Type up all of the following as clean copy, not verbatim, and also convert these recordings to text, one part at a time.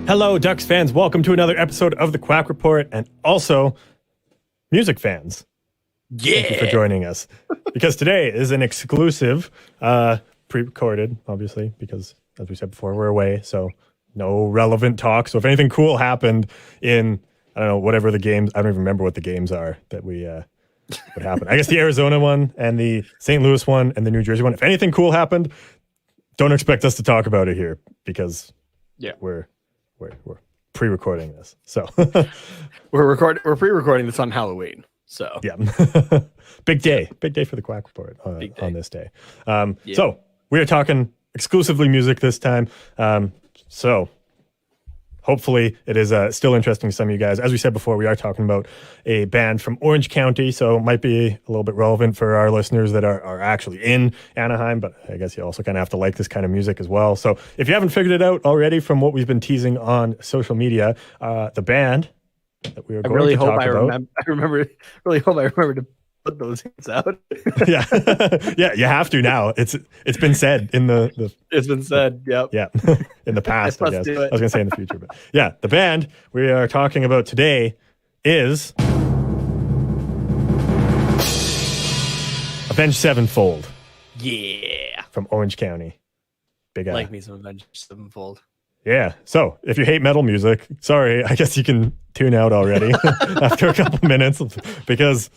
Hello, Ducks fans. Welcome to another episode of the Quack Report, and also music fans. Yeah. Thank you for joining us. Because today is an exclusive, pre-recorded, obviously, because as we said before, we're away, so no relevant talk. So if anything cool happened in, I don't know, whatever the games, I don't even remember what the games are that we, what happened. I guess the Arizona one and the St. Louis one and the New Jersey one. If anything cool happened, don't expect us to talk about it here because we're pre-recording this. So we're pre-recording this on Halloween. So yeah, big day for the Quack Report on this day. So we are talking exclusively music this time. So hopefully it is still interesting to some of you guys. As we said before, we are talking about a band from Orange County, so it might be a little bit relevant for our listeners that are actually in Anaheim, but I guess you also kind of have to like this kind of music as well. So if you haven't figured it out already from what we've been teasing on social media, the band that we are going to talk about. Really hope I remember to put those things out. Yeah, you have to now. It's been said in the It's been said. Yep. Yeah, in the past, I guess. I was gonna say in the future, but yeah, the band we are talking about today is Avenged Sevenfold. Yeah, from Orange County. Big like me some Avenged Sevenfold. Yeah. So if you hate metal music, sorry, I guess you can tune out already after a couple minutes because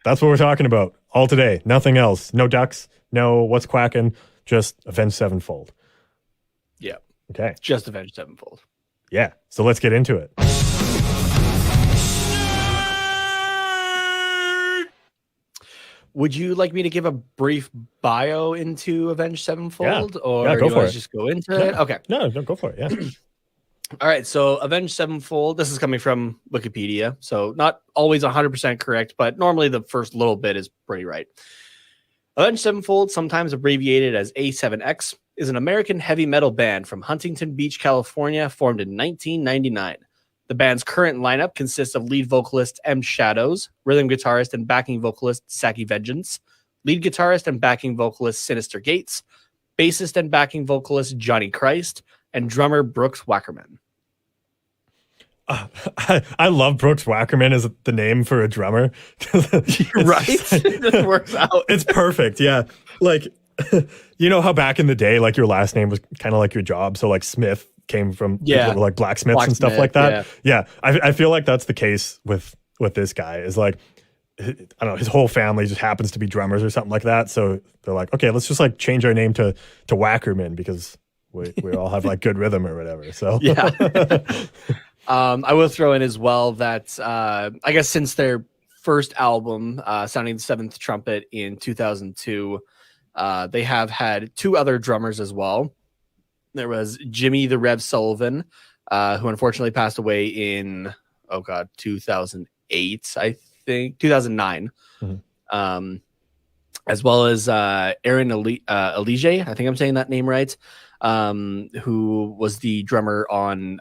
that's what we're talking about all today. Nothing else. No ducks. No what's quacking. Just Avenged Sevenfold. Yeah. Okay. Just Avenged Sevenfold. Yeah. So let's get into it. Would you like me to give a brief bio into Avenged Sevenfold? Or go do you for want it. to just go into it? Okay. No, go for it. Yeah. All right, so Avenged Sevenfold, this is coming from Wikipedia, so not always 100% correct, but normally the first little bit is pretty right. Avenged Sevenfold, sometimes abbreviated as A7X, is an American heavy metal band from Huntington Beach, California, formed in 1999. The band's current lineup consists of lead vocalist M. Shadows, rhythm guitarist and backing vocalist Saki Vengeance, lead guitarist and backing vocalist Sinister Gates, bassist and backing vocalist Johnny Christ, and drummer Brooks Wackerman. I love Brooks Wackerman as the name for a drummer. Right? It just works out. It's perfect. Yeah. Like, you know how back in the day, like your last name was kind of like your job. So like Smith came from people who were like blacksmiths and stuff like that. Yeah. I feel like that's the case with this guy is like, I don't know, his whole family just happens to be drummers or something like that. So they're like, okay, let's just like change our name to Wackerman because we all have like good rhythm or whatever. So yeah. I will throw in as well that I guess since their first album, Sounding the Seventh Trumpet in 2002, they have had two other drummers as well. There was Jimmy the Rev Sullivan, who unfortunately passed away in 2008, I think 2009. Mm-hmm. As well as Aaron Elige, I think I'm saying that name right. Who was the drummer on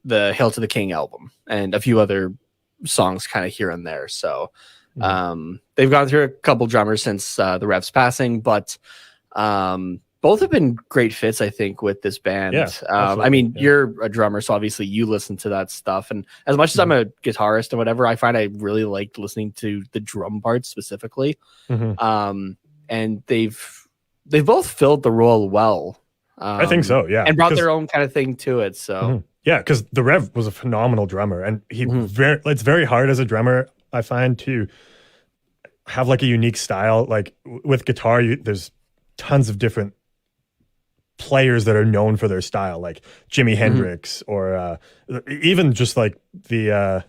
the Hail to the King album and a few other songs kind of here and there. So they've gone through a couple drummers since the Rev's passing, but both have been great fits, I think, with this band. Yeah, I mean, you're a drummer, so obviously you listen to that stuff. And as much as I'm a guitarist and whatever, I find I really liked listening to the drum parts specifically. Mm-hmm. And they've both filled the role well. I think so, yeah. And brought their own kind of thing to it. So yeah, because the Rev was a phenomenal drummer, and it's very hard as a drummer, I find, to have like a unique style. Like with guitar, there's tons of different players that are known for their style, like Jimi Hendrix, or even just like the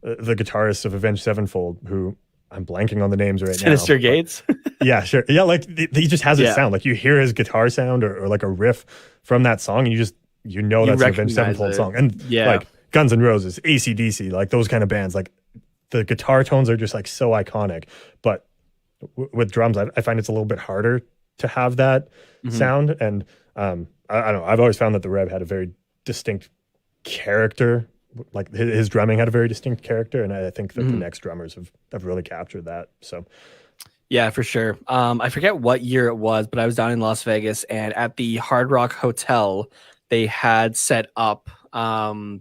guitarist of Avenged Sevenfold, who I'm blanking on the names right now. Sinister Gates. Yeah, sure. Yeah, like he just has his sound. Like you hear his guitar sound or like a riff from that song, and you know that's an Avenged Sevenfold song. And like Guns N' Roses, AC/DC, like those kind of bands, like the guitar tones are just like so iconic. But with drums, I find it's a little bit harder to have that sound. And I don't know. I've always found that the Rev had a very distinct character. Like his drumming had a very distinct character, and I think that the next drummers have really captured that. So yeah, for sure. I forget what year it was, but I was down in Las Vegas, and at the Hard Rock Hotel, they had set up the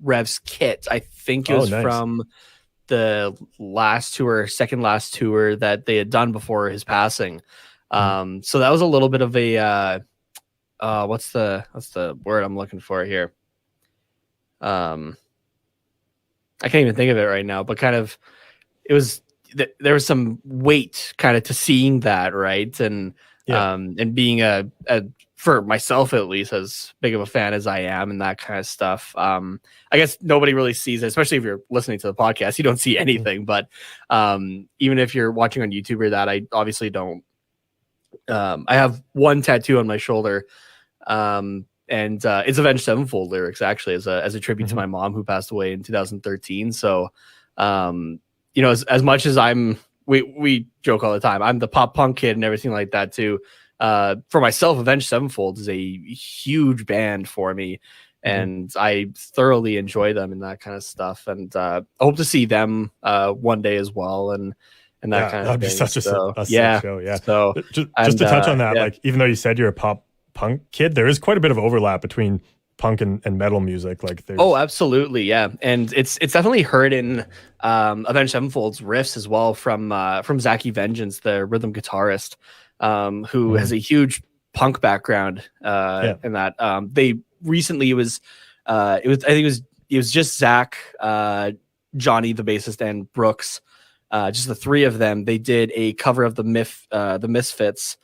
Revs kit. I think it was from the last tour, second last tour that they had done before his passing. So that was a little bit of a what's the word I'm looking for here? I can't even think of it right now, but kind of there was some weight kind of to seeing that, right? And being a for myself at least, as big of a fan as I am and that kind of stuff. I guess nobody really sees it, especially if you're listening to the podcast. You don't see anything, but even if you're watching on YouTube or that, I obviously don't. I have one tattoo on my shoulder, and it's Avenged Sevenfold lyrics, actually, as a tribute to my mom who passed away in 2013. So, as much as we joke all the time, I'm the pop punk kid and everything like that too. For myself, Avenged Sevenfold is a huge band for me, and I thoroughly enjoy them and that kind of stuff. And I hope to see them one day as well. And that kind of thing. That'd be such a sick show. Yeah. So just to touch on that, like, even though you said you're a pop punk kid, there is quite a bit of overlap between punk and metal music. Like, absolutely, yeah. And it's definitely heard in Avenged Sevenfold's riffs as well from Zachy Vengeance, the rhythm guitarist, who has a huge punk background. In that they recently it was just Zach, Johnny the bassist, and Brooks. Just the three of them. They did a cover of the Misfits.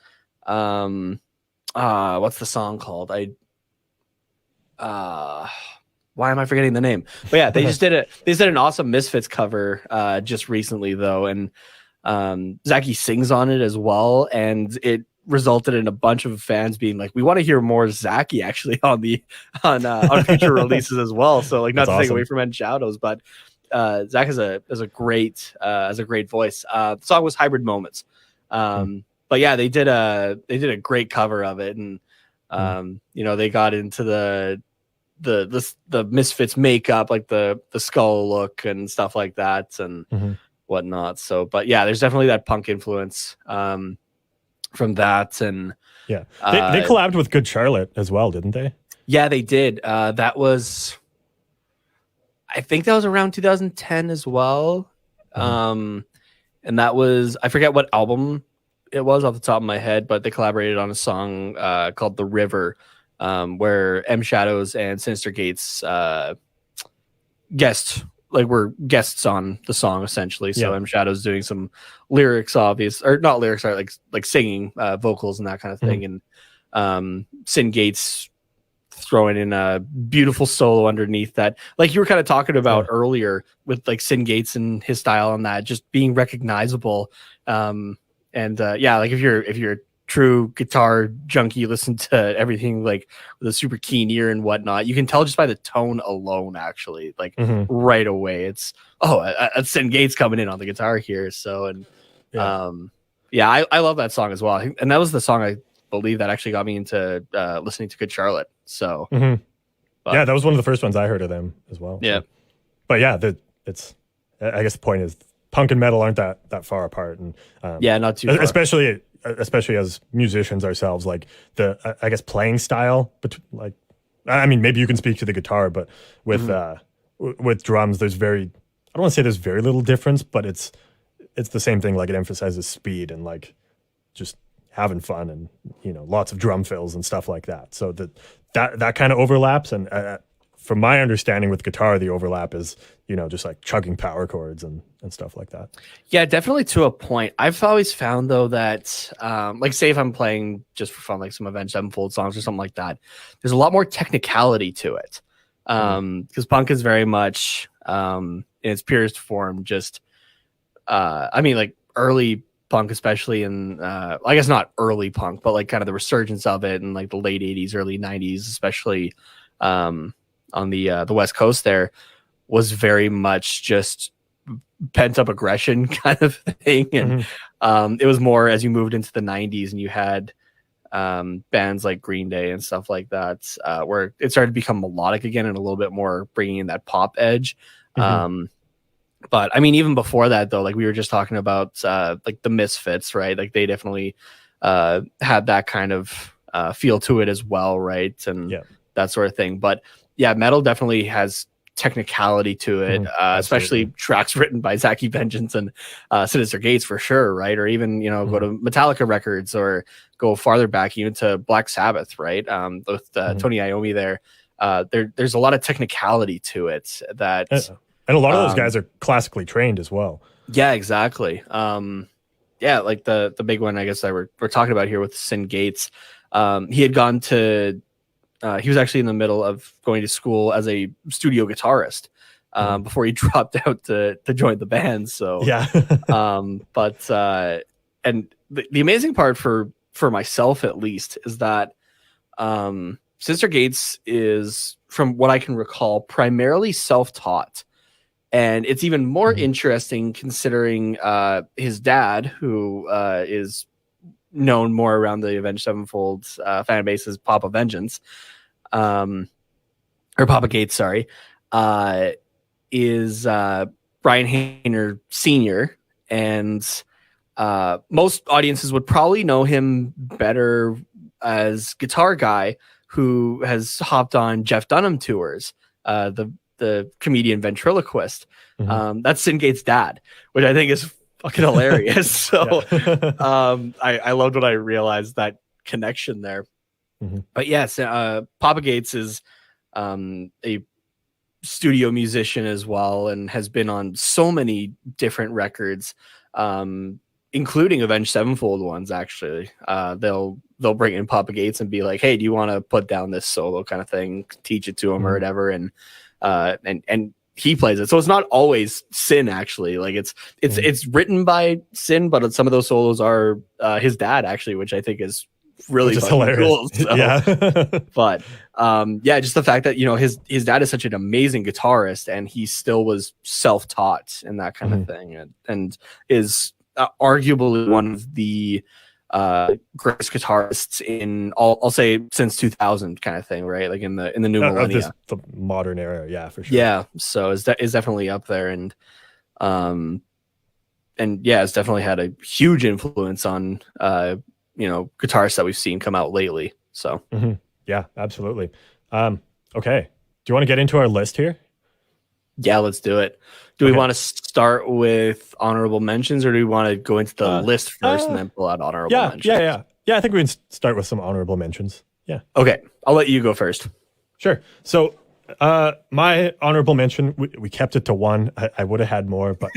What's the song called? Why am I forgetting the name? But yeah, they did an awesome Misfits cover just recently though, and Zachy sings on it as well, and it resulted in a bunch of fans being like, we want to hear more Zachy actually on future releases as well. So, like, not to take away from End Shadows, but Zach has a great voice. The song was Hybrid Moments. But yeah, they did a great cover of it, and they got into the Misfits makeup, like the skull look and stuff like that and whatnot. So, but yeah, there's definitely that punk influence from that. And yeah, they collabed with Good Charlotte as well, didn't they? Yeah, they did. I think that was around 2010 as well. And that was, I forget what album it was off the top of my head, but they collaborated on a song called The River, where M Shadows and Sinister Gates were guests on the song essentially. So M Shadows doing some lyrics, not lyrics, like singing vocals and that kind of thing. And Sin Gates throwing in a beautiful solo underneath that, like you were kind of talking about earlier with like Sin Gates and his style on that just being recognizable. Like if you're a true guitar junkie, you listen to everything like with a super keen ear and whatnot, you can tell just by the tone alone, actually, like right away, it's that's Sin Gates coming in on the guitar here. So, and I love that song as well. And that was the song I believe that actually got me into listening to Good Charlotte. So that was one of the first ones I heard of them as well. Yeah. So. But yeah, I guess the point is punk and metal aren't that far apart, and not too far. especially as musicians ourselves, like the I guess playing style, but like, I mean, maybe you can speak to the guitar, but with drums, I don't want to say there's very little difference, but it's the same thing. Like, it emphasizes speed and like just having fun, and lots of drum fills and stuff like that. So that kind of overlaps, and from my understanding with guitar, the overlap is just like chugging power chords and stuff like that. Yeah, definitely to a point. I've always found though that like, say if I'm playing just for fun, like some Avenged Sevenfold songs or something like that, there's a lot more technicality to it, because punk is very much in its purest form just like early punk, especially in I guess not early punk, but like kind of the resurgence of it in like the late 80s, early 90s, especially on the West Coast, there was very much just pent up aggression kind of thing. And it was more as you moved into the 90s and you had bands like Green Day and stuff like that, where it started to become melodic again and a little bit more bringing in that pop edge. But I mean, even before that though, like we were just talking about like the Misfits, right? Like they definitely had that kind of feel to it as well, right? And that sort of thing. But yeah, metal definitely has technicality to it, especially tracks written by Zachy Vengeance and Sinister Gates for sure, right? Or even, go to Metallica records or go farther back even to Black Sabbath, right? With Tony Iommi there. There's a lot of technicality to it that... And a lot of those guys are classically trained as well. Yeah, exactly. Like the big one, I guess, that we're talking about here with Sin Gates. He had gone to... he was actually in the middle of going to school as a studio guitarist before he dropped out to join the band. So yeah, and the amazing part for myself at least is that Sister Gates is, from what I can recall, primarily self-taught, and it's even more interesting considering his dad, who is known more around the Avenged Sevenfold fan base as Papa Vengeance, or Papa Gates, sorry, is Brian Hayner Sr. And most audiences would probably know him better as guitar guy who has hopped on Jeff Dunham tours, the comedian ventriloquist. That's Sin Gates' dad, which I think is fucking hilarious. So I loved when I realized that connection there. But yes, Papa Gates is a studio musician as well, and has been on so many different records, including Avenged Sevenfold ones. Actually, they'll bring in Papa Gates and be like, "Hey, do you want to put down this solo kind of thing? Teach it to him or whatever." And he plays it, so it's not always Sin. Actually, like it's written by Sin, but some of those solos are his dad actually, which I think is really hilarious. Cool. So, yeah. But just the fact that his dad is such an amazing guitarist, and he still was self-taught and that kind of thing, and is arguably one of the greatest guitarists in I'll say since 2000 kind of thing, right? Like in the new millennia, the modern era, yeah, for sure. Yeah, so is definitely up there, and it's definitely had a huge influence on guitarists that we've seen come out lately. So yeah, absolutely. Okay, do you want to get into our list here? Yeah, let's do it. Do we want to start with honorable mentions, or do we want to go into the list first and then pull out honorable mentions? Yeah, I think we can start with some honorable mentions. Yeah. Okay, I'll let you go first. Sure. So my honorable mention, we kept it to one. I would have had more, but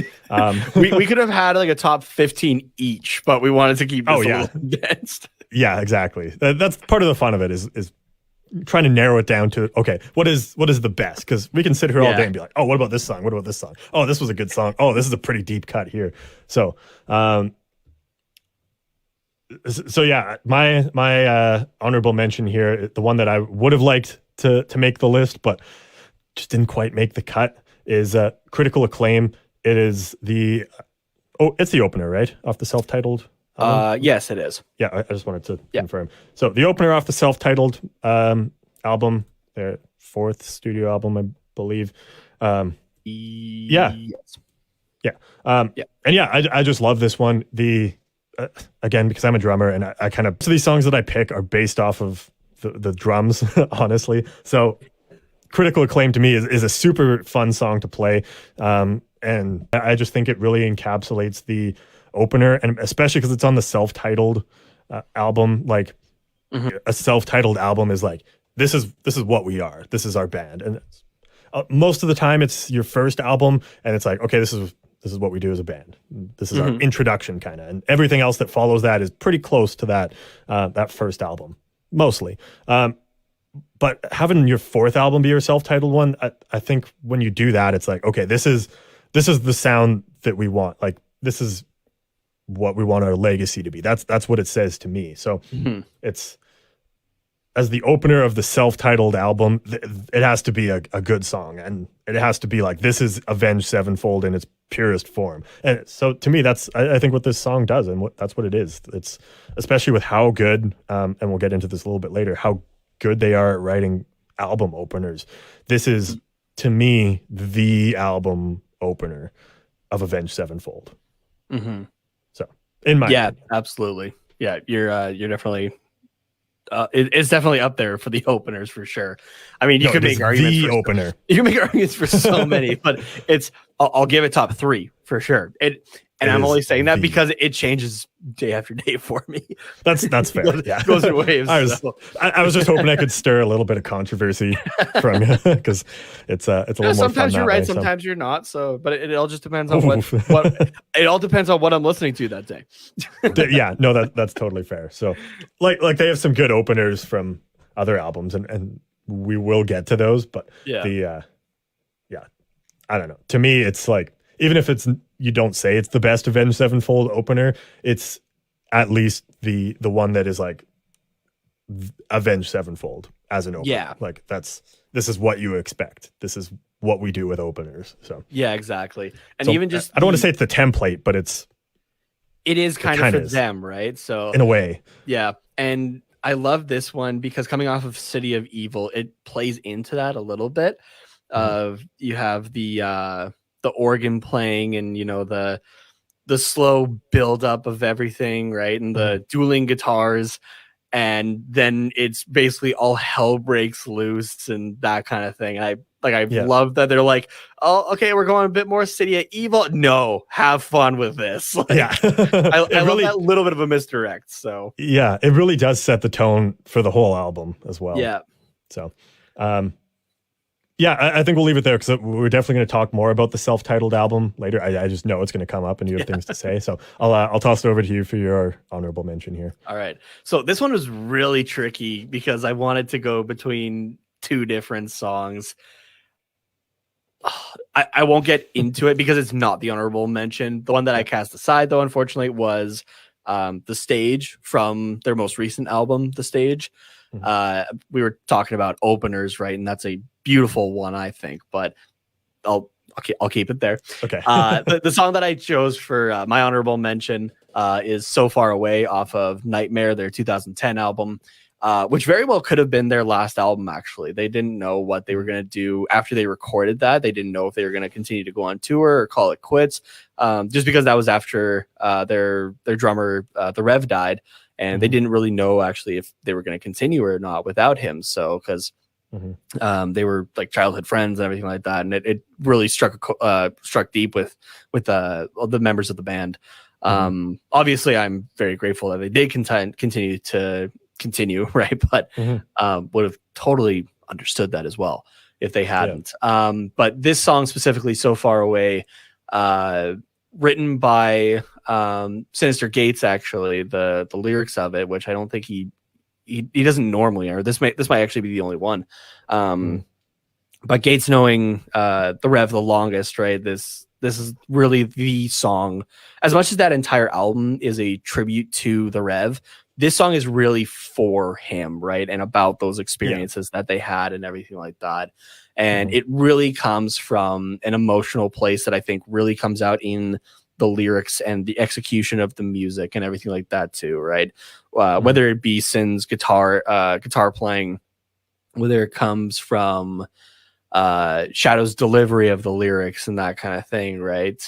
we could have had like a top 15 each, but we wanted to keep this a little condensed. Yeah, exactly. That's part of the fun of it is trying to narrow it down to, okay, what is the best? Because we can sit here all day and be like, oh, what about this song? What about this song? Oh, this was a good song. Oh, this is a pretty deep cut here. So yeah, my honorable mention here, the one that I would have liked to make the list, but just didn't quite make the cut, is Critical Acclaim. It is it's the opener, right? Off the self-titled album? Yes, it is. Yeah, I just wanted to confirm. So the opener off the self-titled album, their fourth studio album, I believe. Yes. I just love this one. Again, because I'm a drummer, and I kind of, so these songs that I pick are based off of the drums, honestly. So Critical Acclaim to me is a super fun song to play. And I just think it really encapsulates the opener, and especially because it's on the self-titled album. Like a self-titled album is like, this is what we are. This is our band. And most of the time it's your first album, and it's like, okay, this is what we do as a band. This is our introduction kind of, and everything else that follows that is pretty close to that first album, mostly. But having your fourth album be your self-titled one, I think when you do that, it's like, okay, this is the sound that we want. Like, this is what we want our legacy to be. That's what it says to me. So it's, as the opener of the self-titled album, it has to be a good song, and it has to be like, this is Avenged Sevenfold in its purest form. And so to me, that's, I think, what this song does, and that's what it is. It's, especially with how good, and we'll get into this a little bit later, how good they are at writing album openers. This is, to me, the album opener of Avenged Sevenfold. So in my opinion. Absolutely. Yeah, you're definitely It's definitely up there for the openers for sure. I mean, you could make arguments for opener. You can make arguments for so many, but I'll give it top 3 for sure. And I'm only saying that because it changes day after day for me. That's fair. Goes in waves. I was just hoping I could stir a little bit of controversy from you because it's a little more fun. Sometimes you're right, sometimes you're not. So, but it all just depends on what it all depends on what I'm listening to that day. Yeah, no, that's totally fair. So, like they have some good openers from other albums, and we will get to those. But I don't know. To me, it's like even if you don't say it's the best Avenged Sevenfold opener, it's at least the one that is like Avenged Sevenfold as an opener. Yeah. Like this is what you expect. This is what we do with openers. So yeah, exactly. And even just I don't want to say it's the template, but it is kind of for them, right? So in a way. Yeah. And I love this one because coming off of City of Evil, it plays into that a little bit. You have the organ playing and the slow build up of everything, right? And the dueling guitars, and then it's basically all hell breaks loose and that kind of thing. I love that they're like, oh, okay, we're going a bit more City of Evil. No, have fun with this. Like, yeah, I love that little bit of a misdirect. So yeah, it really does set the tone for the whole album as well. Yeah. So, yeah, I think we'll leave it there because we're definitely going to talk more about the self-titled album later. I just know it's going to come up and you have things to say. So I'll toss it over to you for your honorable mention here. All right. So this one was really tricky because I wanted to go between 2 different songs. I won't get into it because it's not the honorable mention. The one that I cast aside, though, unfortunately, was The Stage from their most recent album, The Stage. We were talking about openers, right? And that's a beautiful one, I think, but I'll keep it there. Okay. The song that I chose for my honorable mention is So Far Away off of Nightmare, their 2010 album, which very well could have been their last album, actually. They didn't know what they were going to do after they recorded that. They didn't know if they were going to continue to go on tour or call it quits, just because that was after their drummer, the Rev, died. And they didn't really know actually if they were going to continue or not without him. So because they were like childhood friends and everything like that, and it really struck deep with the members of the band. Obviously, I'm very grateful that they did continue, right? But would have totally understood that as well if they hadn't. But this song specifically, So Far Away, written by Sinister Gates, actually, the lyrics of it, which I don't think he doesn't normally, or this might actually be the only one. But Gates, knowing the Rev the longest, right? This is really the song. As much as that entire album is a tribute to the Rev, this song is really for him, right? And about those experiences that they had and everything like that. And it really comes from an emotional place that I think really comes out in the lyrics and the execution of the music and everything like that too, right? Whether it be Sin's guitar playing, whether it comes from Shadow's delivery of the lyrics and that kind of thing, right?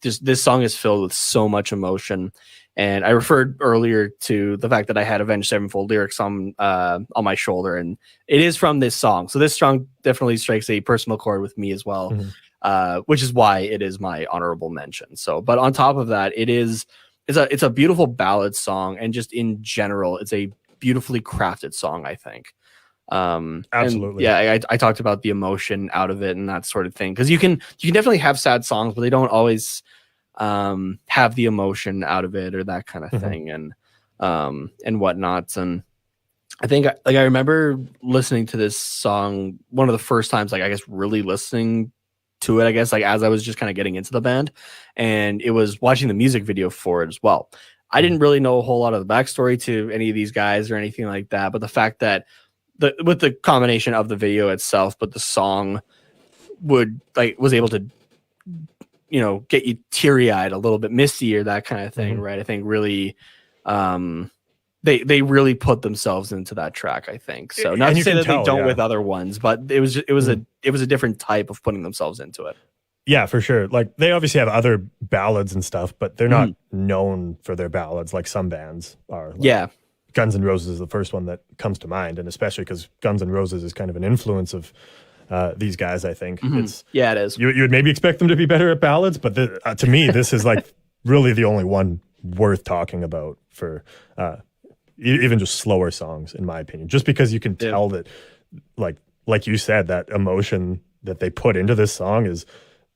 This song is filled with so much emotion. And I referred earlier to the fact that I had Avenged Sevenfold lyrics on my shoulder, and it is from this song. So this song definitely strikes a personal chord with me as well, which is why it is my honorable mention. So, but on top of that, it's a beautiful ballad song, and just in general, it's a beautifully crafted song, I think. Absolutely. I talked about the emotion out of it and that sort of thing, because you can definitely have sad songs, but they don't always have the emotion out of it or that kind of thing, and whatnot. And I think I remember listening to this song one of the first times, I guess really listening to it, as I was just kind of getting into the band, and it was watching the music video for it as well. I didn't really know a whole lot of the backstory to any of these guys or anything like that, but the fact that with the combination of the video itself, but the song was able to get you teary-eyed, a little bit misty or that kind of thing, right? I think really they really put themselves into that track, I think. So not to say that they don't with other ones, but it was a different type of putting themselves into it. Yeah, for sure. Like, they obviously have other ballads and stuff, but they're not known for their ballads like some bands are. Guns N' Roses is the first one that comes to mind, and especially because Guns N' Roses is kind of an influence of these guys. I think it is. You would maybe expect them to be better at ballads, but to me, this is like really the only one worth talking about for even just slower songs, in my opinion. Just because you can tell that, like you said, that emotion that they put into this song is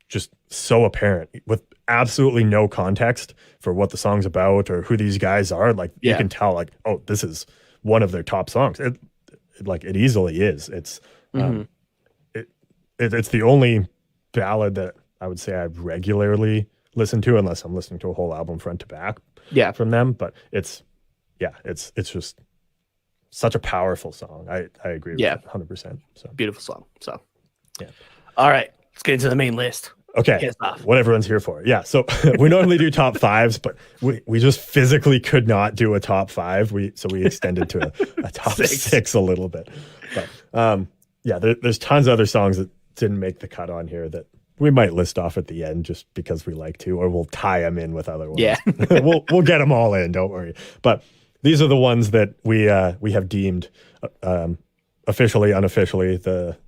just so apparent with absolutely no context for what the song's about or who these guys are. Like you can tell, like, oh, this is one of their top songs. It easily is. It's it's the only ballad that I would say I regularly listen to, unless I'm listening to a whole album front to back. From them. But it's just such a powerful song. I agree with it 100%. So beautiful song. So all right, let's get into the main list. Okay, what everyone's here for. Yeah, so we normally do top fives, but we just physically could not do a top five. So we extended to a top six a little bit. But there's tons of other songs that didn't make the cut on here that we might list off at the end just because we like to, or we'll tie them in with other ones. Yeah, we'll get them all in. Don't worry. But these are the ones that we have deemed officially, unofficially the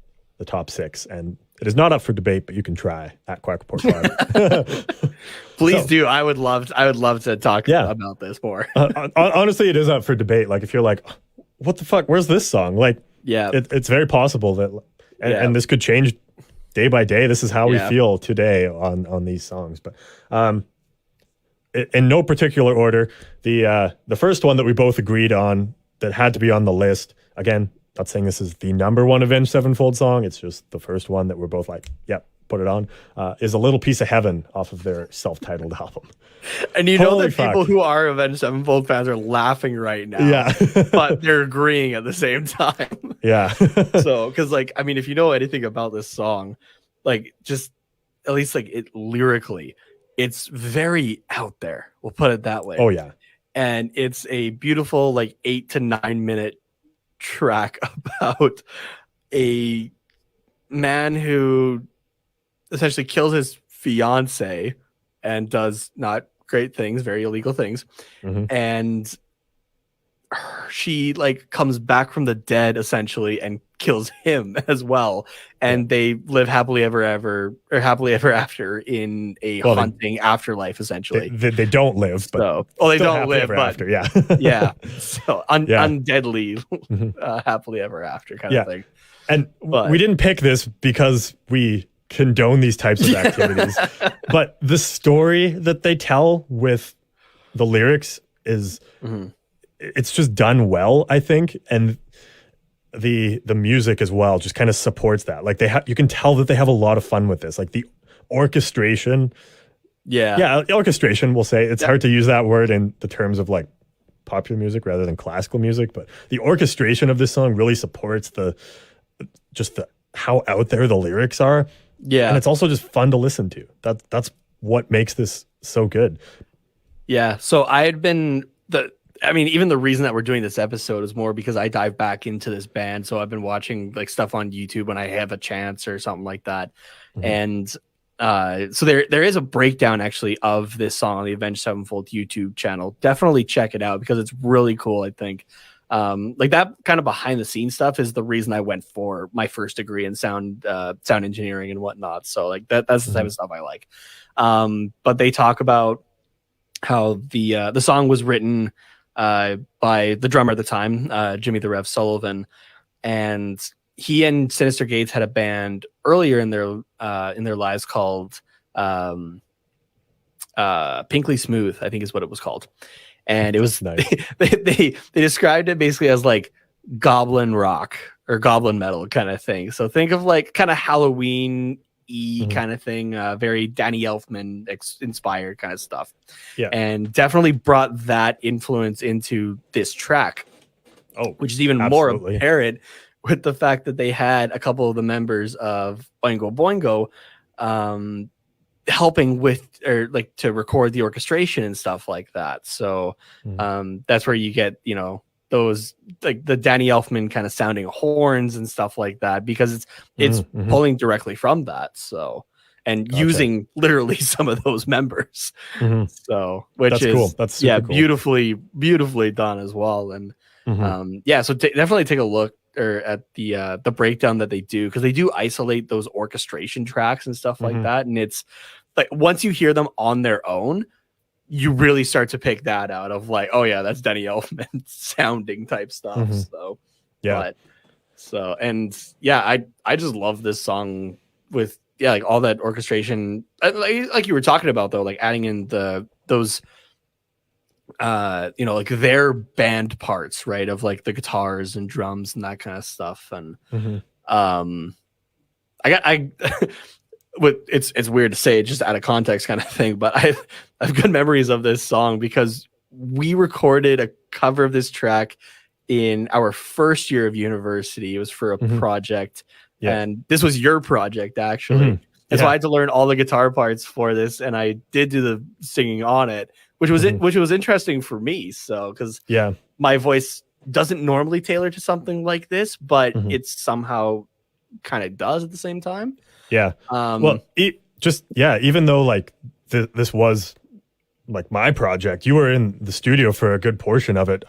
top six, and it is not up for debate, but you can try at Quack Report Live. Please do. I would love to talk about this more. Honestly, it is up for debate. Like if you're like, what the fuck? Where's this song? Like, it's very possible that, and this could change day by day. This is how we feel today on these songs. But in no particular order, the first one that we both agreed on that had to be on the list, again, not saying this is the number one Avenged Sevenfold song, it's just the first one that we're both like, yep, put it on, is A Little Piece of Heaven off of their self-titled album. And you know that people who are Avenged Sevenfold fans are laughing right now, but they're agreeing at the same time. Yeah. So, because like, I mean, if you know anything about this song, like just at least like it lyrically, it's very out there. We'll put it that way. Oh yeah. And it's a beautiful like 8 to 9 minute track about a man who essentially kills his fiance and does not great things, very illegal things, and she like comes back from the dead essentially and kills him as well, and they live happily ever after in a haunting afterlife essentially. They don't live, but they don't live, but after, so undeadly happily ever after kind of thing. And we didn't pick this because we condone these types of activities, but the story that they tell with the lyrics is it's just done well, I think, and the music as well just kind of supports that. Like you can tell that they have a lot of fun with this. Like the orchestration, orchestration. We'll say it's hard to use that word in the terms of like popular music rather than classical music, but the orchestration of this song really supports how out there the lyrics are. Yeah, and it's also just fun to listen to. That's what makes this so good. Yeah. So even the reason that we're doing this episode is more because I dive back into this band. So I've been watching like stuff on YouTube when I have a chance or something like that. And so there is a breakdown actually of this song on the Avenged Sevenfold YouTube channel. Definitely check it out because it's really cool, I think. Like that kind of behind the scenes stuff is the reason I went for my first degree in sound engineering and whatnot. So like that's the type of stuff I like. But they talk about how the song was written by the drummer at the time, Jimmy the Rev Sullivan, and he and Sinister Gates had a band earlier in their lives called Pinkly Smooth, I think is what it was called. And it was nice. they described it basically as like goblin rock or goblin metal kind of thing. So think of like kind of Halloween kind of thing, very Danny Elfman inspired kind of stuff. Yeah, and definitely brought that influence into this track. Which is even more apparent with the fact that they had a couple of the members of Boingo Boingo helping with or like to record the orchestration and stuff like that. So that's where you get, those like the Danny Elfman kind of sounding horns and stuff like that, because it's pulling directly from that. So, and using literally some of those members. So, which that's is cool. That's super cool. beautifully done as well. And so definitely take a look at the breakdown that they do, because they do isolate those orchestration tracks and stuff like that. And it's like once you hear them on their own, you really start to pick that out of like, oh yeah, that's Danny Elfman sounding type stuff. So I just love this song with like all that orchestration, like you were talking about though, like adding in those like their band parts, right, of like the guitars and drums and that kind of stuff. And it's weird to say it just out of context kind of thing, but I have good memories of this song because we recorded a cover of this track in our first year of university. It was for a project, and this was your project actually. And so I had to learn all the guitar parts for this, and I did do the singing on it, which was which was interesting for me. So because my voice doesn't normally tailor to something like this, but it somehow kind of does at the same time. Well, even though like this was like my project, you were in the studio for a good portion of it,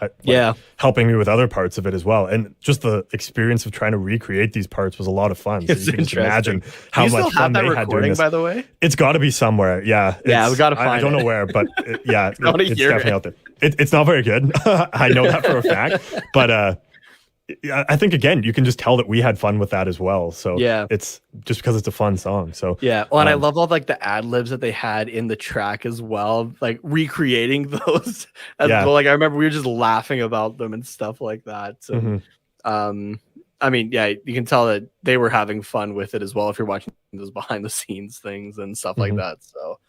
helping me with other parts of it as well. And just the experience of trying to recreate these parts was a lot of fun. So you can just imagine how much fun they had doing this. By the way, it's got to be somewhere. We got to find it. I don't know where, but it's definitely out there. It's not very good. I know that for a fact, but I think again you can just tell that we had fun with that as well. So it's just because it's a fun song. So and I love all like the ad libs that they had in the track as well, like recreating those as well. Like I remember we were just laughing about them and stuff like that. So I mean, you can tell that they were having fun with it as well if you're watching those behind the scenes things and stuff like that. So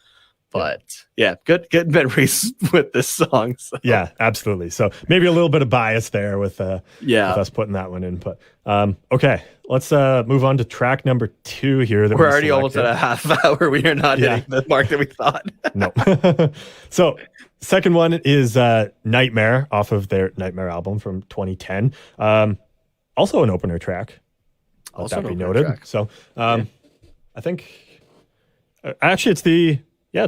but good memories with this song. So. Yeah, absolutely. So maybe a little bit of bias there with us putting that one in. But okay, let's move on to track number 2 here. We're already almost at a half hour. We are not hitting the mark that we thought. No. So second one is Nightmare off of their Nightmare album from 2010. Also an opener track. Also that be noted. Track. So I think actually it's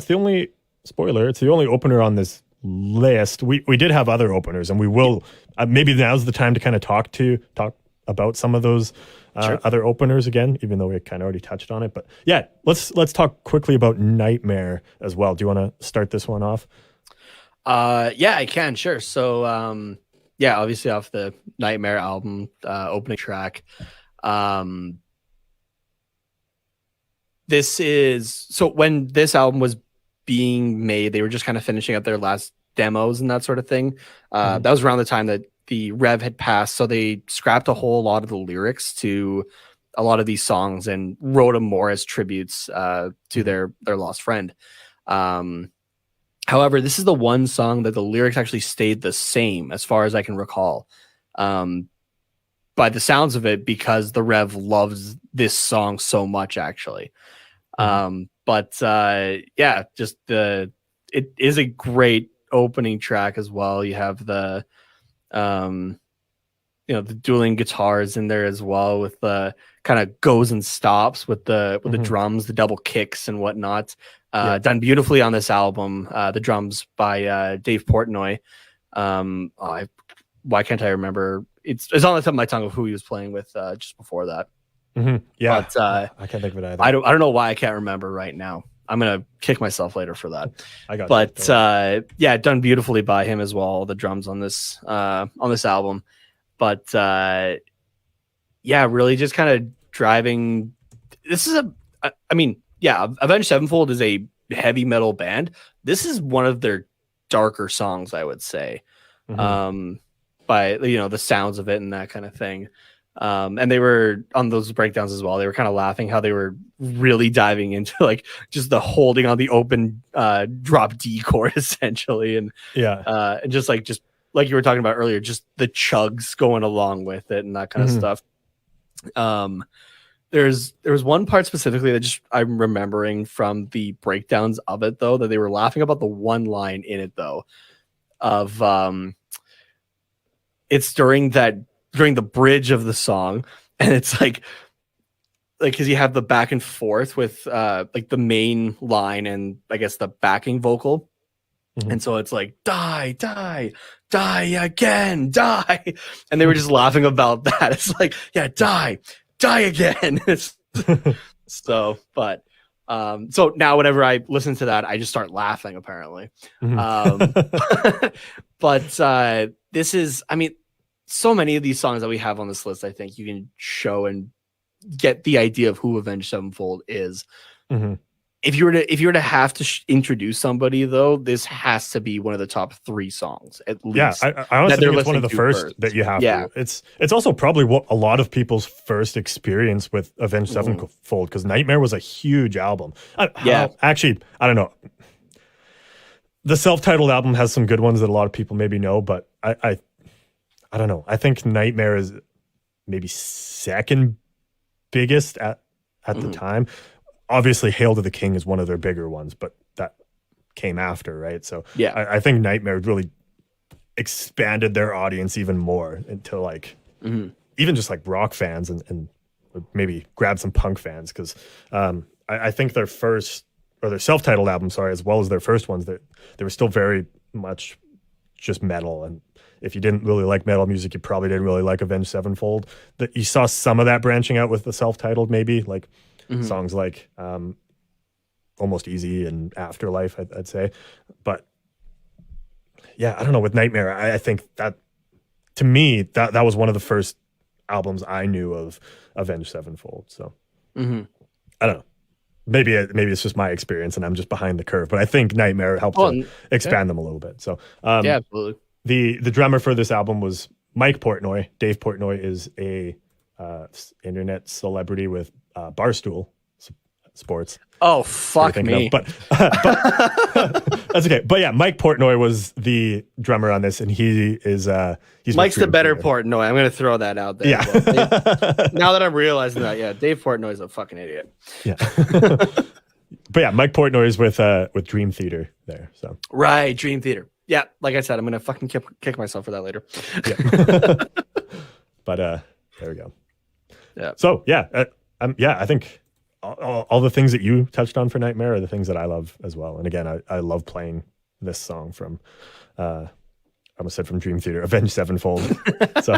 the only spoiler. It's the only opener on this list. We did have other openers, and we will. Maybe now's the time to kind of talk about some of those other openers again, even though we kind of already touched on it. But let's talk quickly about Nightmare as well. Do you want to start this one off? I can. Sure. So obviously off the Nightmare album, opening track. This is so when this album was being made, they were just kind of finishing up their last demos and that sort of thing. That was around the time that the Rev had passed, so they scrapped a whole lot of the lyrics to a lot of these songs and wrote them more as tributes to their lost friend. However, this is the one song that the lyrics actually stayed the same as far as I can recall. By the sounds of it, because the Rev loves this song so much, actually. It is a great opening track as well. You have the the dueling guitars in there as well, with the kind of goes and stops with the drums, the double kicks and whatnot. Done beautifully on this album. The drums by Dave Portnoy. Why can't I remember? It's on the tip of my tongue of who he was playing with just before that. But I can't think of it either. I don't know why I can't remember right now. I'm gonna kick myself later for that. Done beautifully by him as well. The drums on this album, but really just kind of driving. This is Avenged Sevenfold is a heavy metal band. This is one of their darker songs, I would say. By the sounds of it and that kind of thing. And they were on those breakdowns as well. They were kind of laughing how they were really diving into like just the holding on the open drop D chord essentially, and just like you were talking about earlier, just the chugs going along with it and that kind of stuff. There was one part specifically that just I'm remembering from the breakdowns of it though, that they were laughing about the one line in it though of it's during the bridge of the song, and it's like like, because you have the back and forth with like the main line and I guess the backing vocal. And so it's like, die, die, die again, die. And they were just laughing about that. It's like, yeah, die again. So now whenever I listen to that, I just start laughing, apparently. But this is, I mean, so many of these songs that we have on this list, I think you can show and get the idea of who Avenged Sevenfold is. If you were to have to introduce somebody, though, this has to be one of the top 3 songs at least. Yeah, I honestly think it's one of the first that you have to. It's also probably what a lot of people's first experience with Avenged Sevenfold, because Nightmare was a huge album. Actually, I don't know. The self-titled album has some good ones that a lot of people maybe know, but I don't know. I think Nightmare is maybe second biggest at the time. Obviously, Hail to the King is one of their bigger ones, but that came after, right? So I think Nightmare really expanded their audience even more into like even just like rock fans and maybe grab some punk fans, because I think their first or their self-titled album, as well as their first ones, they were still very much just metal. And if you didn't really like metal music, you probably didn't really like Avenged Sevenfold. That you saw some of that branching out with the self-titled, maybe like songs like Almost Easy and Afterlife, I'd say. But yeah, I don't know, with Nightmare, I think that, to me, that was one of the first albums I knew of Avenged Sevenfold. So I don't know. Maybe it's just my experience and I'm just behind the curve, but I think Nightmare helped to expand them a little bit. So yeah, absolutely. The drummer for this album was Mike Portnoy. Dave Portnoy is a internet celebrity with Barstool Sports. Oh, fuck me. But that's okay. But yeah, Mike Portnoy was the drummer on this, and he's Mike's the better Portnoy. I'm going to throw that out there. Yeah. Now that I'm realizing that, yeah, Dave Portnoy is a fucking idiot. Yeah. But yeah, Mike Portnoy is with Dream Theater there. So right, Dream Theater. Yeah, like I said, I'm going to fucking kick myself for that later. Yeah. But there we go. Yeah. So yeah, I think all the things that you touched on for Nightmare are the things that I love as well. And again, I love playing this song from I almost said from Dream Theater, Avenged Sevenfold. So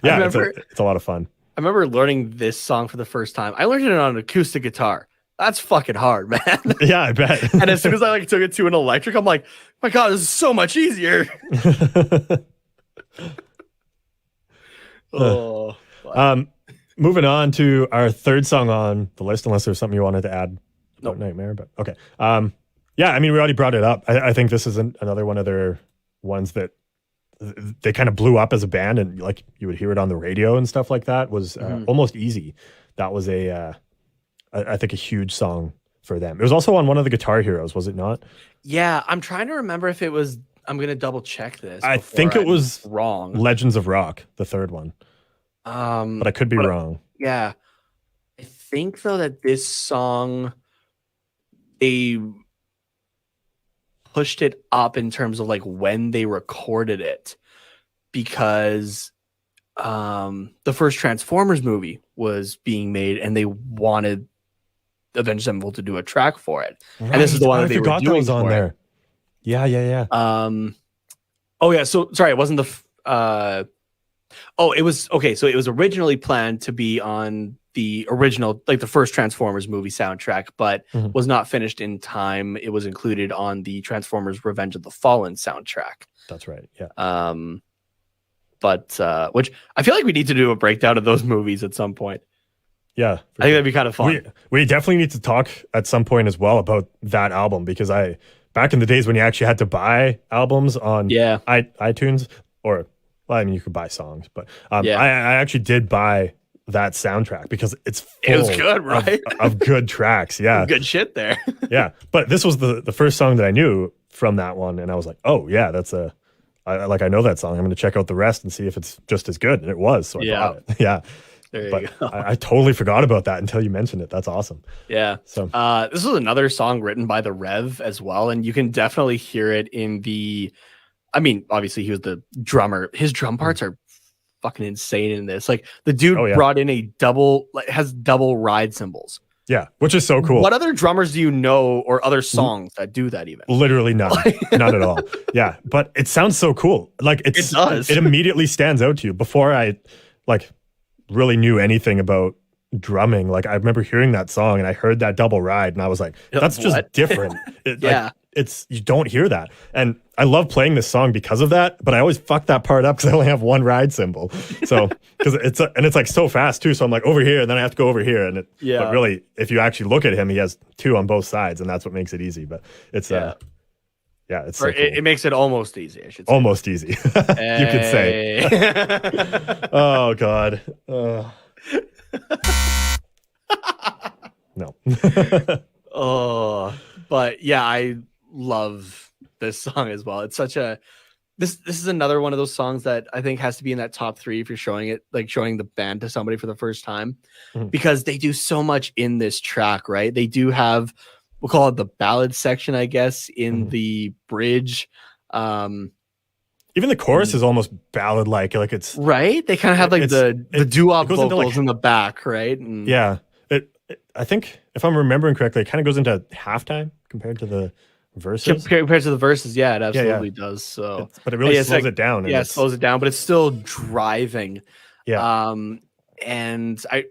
yeah, it's a lot of fun. I remember learning this song for the first time. I learned it on an acoustic guitar. That's fucking hard, man. Yeah, I bet. And as soon as I took it to an electric, I'm like, my God, this is so much easier. Moving on to our third song on the list, unless there's something you wanted to add about Nightmare, but okay. Yeah, I mean, we already brought it up. I think this is another one of their ones that they kind of blew up as a band, and like you would hear it on the radio and stuff like that. Was Almost Easy. That was I think a huge song for them. It was also on one of the Guitar Heroes, was it not? Yeah, I'm trying to remember if it was. I'm gonna double check this. I think it was wrong. Legends of Rock, the third one. But I could be wrong. Yeah, I think though that this song, they pushed it up in terms of like when they recorded it, because the first Transformers movie was being made and they wanted Avenged Sevenfold to do a track for it. Right. And this is the one that they were doing on there. Yeah. Oh yeah, so sorry, it wasn't the it was okay, so it was originally planned to be on the original, like the first Transformers movie soundtrack, but was not finished in time. It was included on the Transformers Revenge of the Fallen soundtrack. That's right. Yeah. But which I feel like we need to do a breakdown of those movies at some point. Yeah. I think that'd be kind of fun. We definitely need to talk at some point as well about that album, because back in the days when you actually had to buy albums on iTunes, or well, I mean, you could buy songs, but I actually did buy that soundtrack because it was good, right? of good tracks. Yeah. Good shit there. Yeah. But this was the first song that I knew from that one. And I was like, oh yeah, I know that song. I'm going to check out the rest and see if it's just as good. And it was. So I bought it. Yeah. There you go. I totally forgot about that until you mentioned it. That's awesome. Yeah. So this was another song written by the Rev as well. And you can definitely hear it in the, I mean, obviously he was the drummer. His drum parts are fucking insane in this. Like the dude brought in has double ride cymbals. Yeah, which is so cool. What other drummers do you know or other songs that do that even? Literally none. None at all. Yeah, but it sounds so cool. Like it does. It immediately stands out to you. Before I like really knew anything about drumming, like I remember hearing that song and I heard that double ride and I was like, that's just different. Like, you don't hear that. And I love playing this song because of that, but I always fuck that part up because I only have one ride cymbal. So because it's like so fast too. So I'm like over here and then I have to go over here. And but really, if you actually look at him, he has two on both sides, and that's what makes it easy. But it's it's so cool. It makes it almost easy, I should say. Almost easy. You could say. Oh God. No. But yeah, I love this song as well. It's such a this is another one of those songs that I think has to be in that top 3 if you're showing the band to somebody for the first time, because they do so much in this track, right? They do have, we'll call it the ballad section, I guess, in the bridge. Even the chorus is almost ballad like it's right. They kind of have like the doo-wop vocals in the back, right? And I think if I'm remembering correctly, it kind of goes into halftime compared to the verses. Compared to the verses, yeah, it absolutely does. So, but it really slows it down. Yeah, it slows it down, but it's still driving. Yeah. And I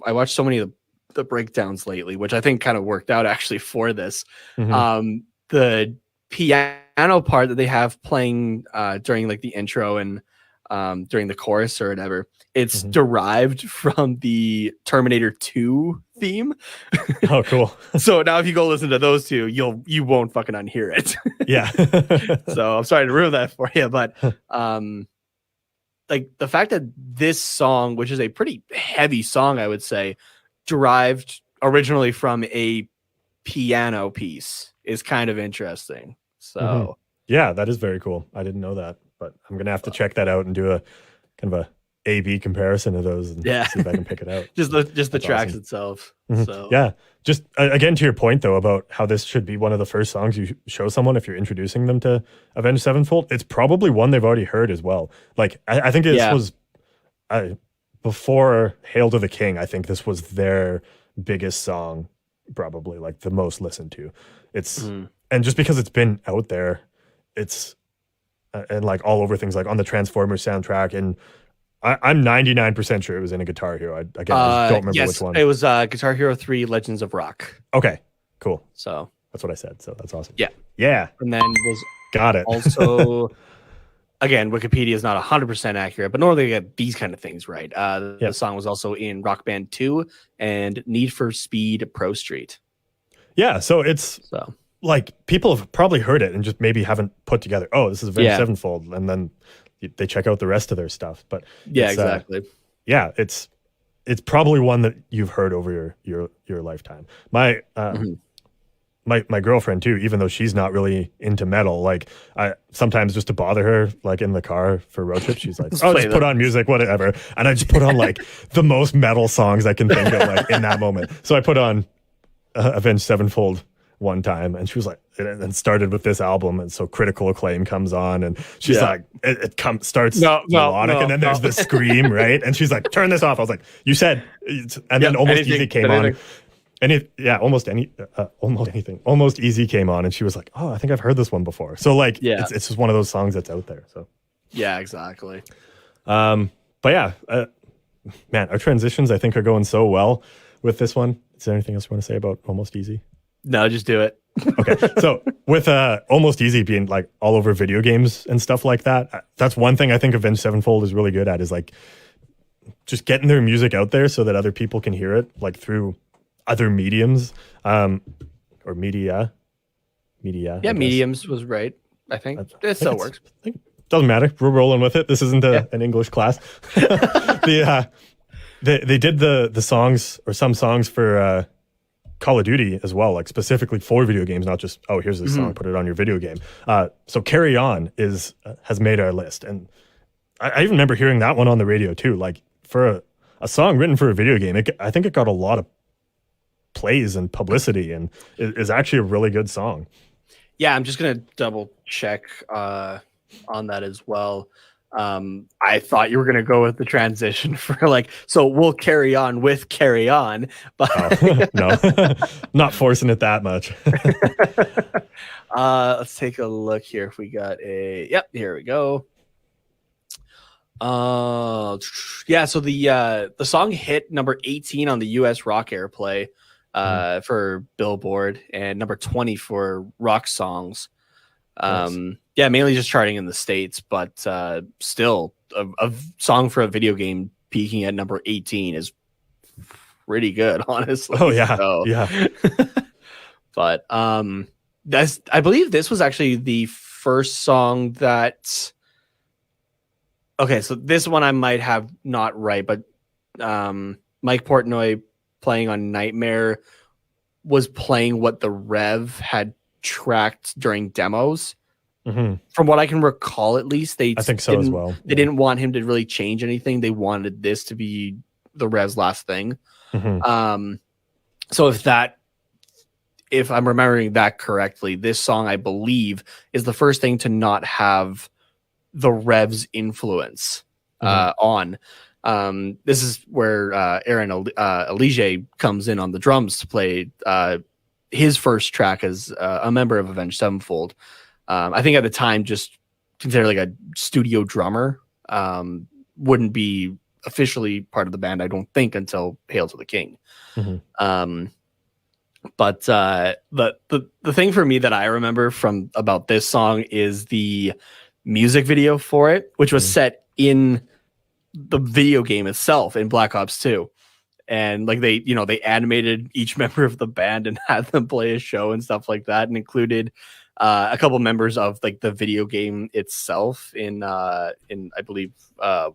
watched so many of the breakdowns lately, which I think kind of worked out actually for this. The piano part that they have playing during like the intro and during the chorus or whatever, it's derived from the Terminator 2 theme. Oh, cool. So now if you go listen to those two, you won't fucking unhear it. Yeah. So I'm sorry to ruin that for you, but like the fact that this song, which is a pretty heavy song, I would say, derived originally from a piano piece is kind of interesting. So yeah, that is very cool. I didn't know that, but I'm gonna have to check that out and do a kind of a A/B comparison of those and see if I can pick it out. just the tracks itself. So yeah, just again to your point though about how this should be one of the first songs you show someone if you're introducing them to Avenged Sevenfold. It's probably one they've already heard as well. Like I think this was before Hail to the King. I think this was their biggest song, probably like the most listened to. It's and just because it's been out there, it's and like all over things like on the Transformers soundtrack, and I'm 99% sure it was in a Guitar Hero. I don't remember which one. It was Guitar Hero 3 Legends of Rock. Okay, cool. So that's what I said. So that's awesome. Yeah. And then was got it. Also, again, Wikipedia is not 100% accurate, but normally they get these kind of things right. The song was also in Rock Band 2 and Need for Speed Pro Street. Yeah, so it's like people have probably heard it and just maybe haven't put together, oh, this is Avenged Sevenfold, and then they check out the rest of their stuff. But exactly. It's probably one that you've heard over your lifetime. My my girlfriend too, even though she's not really into metal, like I sometimes just to bother her, like in the car for road trips, she's like, oh, just put on music, whatever. And I just put on like the most metal songs I can think of like in that moment. So I put on Avenged Sevenfold one time, and she was like, and started with this album, and so Critical Acclaim comes on, and she's like, it starts melodic, and then there's the scream, right? And she's like, turn this off. I was like, you said, and then Almost Easy came on, and Almost Easy came on, and she was like, oh, I think I've heard this one before. So like, it's just one of those songs that's out there. So yeah, exactly. But yeah, man, our transitions I think are going so well with this one. Is there anything else you want to say about Almost Easy? No, just do it. Okay. So with Almost Easy being like all over video games and stuff like that, that's one thing I think Avenged Sevenfold is really good at, is like just getting their music out there so that other people can hear it, like through other mediums, or media. Yeah, mediums was right. I think it still works. Doesn't matter. We're rolling with it. This isn't an English class. They did the songs, or some songs for Call of Duty as well, like specifically for video games, not just, oh, here's this song, put it on your video game. So Carry On has made our list. And I even remember hearing that one on the radio too. Like for a song written for a video game, I think it got a lot of plays and publicity, and is actually a really good song. Yeah, I'm just going to double check on that as well. I thought you were gonna go with the transition for like, so we'll carry on with Carry On, but no, not forcing it that much. Let's take a look here. If we got here we go. Yeah, so the song hit number 18 on the US rock airplay for Billboard, and number 20 for rock songs. Nice. Yeah, mainly just charting in the States, but still a song for a video game peaking at number 18 is pretty good, honestly. Oh yeah. So. Yeah. But I believe this was actually the first song that. Okay, so this one I might have not right, but Mike Portnoy playing on Nightmare was playing what the Rev had tracked during demos. Mm-hmm. From what I can recall, at least, I think so as well. They didn't want him to really change anything. They wanted this to be the Rev's last thing. Mm-hmm. So if I'm remembering that correctly, this song, I believe, is the first thing to not have the Rev's influence on. This is where Aaron Elige comes in on the drums to play his first track as a member of Avenged Sevenfold. I think at the time, just considered like a studio drummer, wouldn't be officially part of the band, I don't think, until Hail to the King. Mm-hmm. But the thing for me that I remember from about this song is the music video for it, which was set in the video game itself in Black Ops 2. And like they animated each member of the band and had them play a show and stuff like that, and included a couple members of like the video game itself in I believe is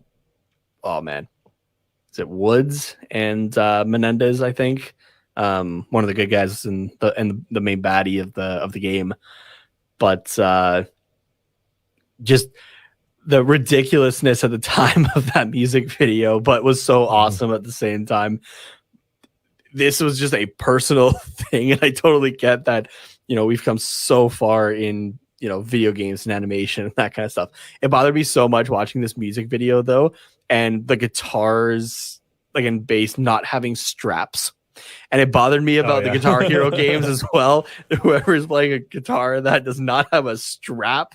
it Woods and Menendez, I think. One of the good guys and the main baddie of the game. But just the ridiculousness at the time of that music video, but was so awesome at the same time. This was just a personal thing, and I totally get that. We've come so far in video games and animation and that kind of stuff. It bothered me so much watching this music video though, and the guitars like in bass not having straps. And it bothered me about the Guitar Hero games as well. Whoever is playing a guitar that does not have a strap